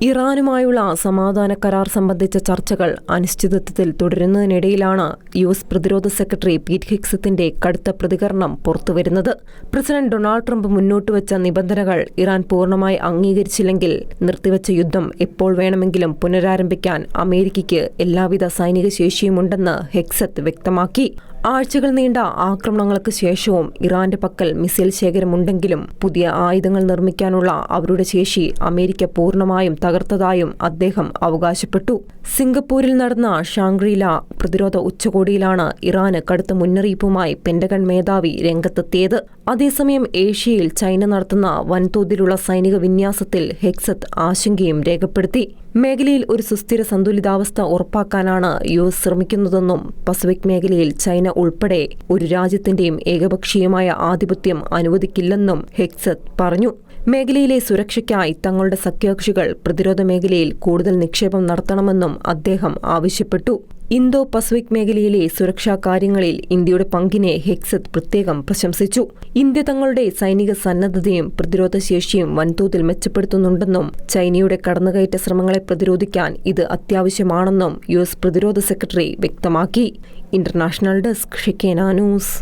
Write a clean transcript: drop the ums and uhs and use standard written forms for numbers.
ഇറാനുമായുള്ള സമാധാന കരാർ സംബന്ധിച്ച ചർച്ചകൾ അനിശ്ചിതത്വത്തിൽ തുടരുന്നതിനിടയിലാണ് യു.എസ്. പ്രതിരോധ സെക്രട്ടറി പീറ്റ് ഹെഗ്സത്തിന്റെ കടുത്ത പ്രതികരണം പുറത്തുവരുന്നത്. പ്രസിഡന്റ് ഡൊണാൾഡ് ട്രംപ് മുന്നോട്ടുവച്ച നിബന്ധനകൾ ഇറാൻ പൂർണ്ണമായി അംഗീകരിച്ചില്ലെങ്കിൽ നിർത്തിവച്ച യുദ്ധം എപ്പോൾ വേണമെങ്കിലും പുനരാരംഭിക്കാൻ അമേരിക്കയ്ക്ക് എല്ലാവിധ സൈനിക ശേഷിയുമുണ്ടെന്ന് ഹെഗ്സത്ത് വ്യക്തമാക്കി. ആഴ്ചകൾ നീണ്ട ആക്രമണങ്ങൾക്ക് ശേഷവും ഇറാന്റെ പക്കൽ മിസൈൽ ശേഖരമുണ്ടെങ്കിലും പുതിയ ആയുധങ്ങൾ നിർമ്മിക്കാനുള്ള അവരുടെ ശേഷി അമേരിക്ക പൂർണ്ണമായും തകർത്തതായും അദ്ദേഹം അവകാശപ്പെട്ടു. സിംഗപ്പൂരിൽ നടന്ന ഷാങ്ഗ്രി-ല പ്രതിരോധ ഉച്ചകോടിയിലാണ് ഇറാന് കടുത്ത മുന്നറിയിപ്പുമായി പെന്റഗൺ മേധാവി രംഗത്തെത്തിയത്. അതേസമയം ഏഷ്യയിൽ ചൈന നടത്തുന്ന വൻതോതിലുള്ള സൈനിക വിന്യാസത്തിൽ ഹെഗ്സത്ത് ആശങ്കയും രേഖപ്പെടുത്തി. മേഖലയിൽ ഒരു സുസ്ഥിര സന്തുലിതാവസ്ഥ ഉറപ്പാക്കാനാണ് യു.എസ്. ശ്രമിക്കുന്നതെന്നും പസഫിക് മേഖലയിൽ ചൈന ഉൾപ്പെടെ ഒരു രാജ്യത്തിന്റെയും ഏകപക്ഷീയമായ ആധിപത്യം അനുവദിക്കില്ലെന്നും ഹെഗ്സത്ത് പറഞ്ഞു. മേഖലയിലെ സുരക്ഷയ്ക്കായി തങ്ങളുടെ സഖ്യകക്ഷികൾ പ്രതിരോധ മേഖലയിൽ കൂടുതൽ നിക്ഷേപം നടത്തണമെന്നും അദ്ദേഹം ആവശ്യപ്പെട്ടു. ഇന്തോ പസഫിക് മേഖലയിലെ സുരക്ഷാ കാര്യങ്ങളിൽ ഇന്ത്യയുടെ പങ്കിനെ ഹെഗ്സത്ത് പ്രത്യേകം പ്രശംസിച്ചു. ഇന്ത്യ തങ്ങളുടെ സൈനിക സന്നദ്ധതയും പ്രതിരോധ ശേഷിയും വൻതോതിൽ മെച്ചപ്പെടുത്തുന്നുണ്ടെന്നും ചൈനയുടെ കടന്നുകയറ്റ ശ്രമങ്ങളെ പ്രതിരോധിക്കാൻ ഇത് അത്യാവശ്യമാണെന്നും യു.എസ്. പ്രതിരോധ സെക്രട്ടറി വ്യക്തമാക്കി. ഇന്റർനാഷണൽ ഡെസ്ക് ഷെക്കേന ന്യൂസ്.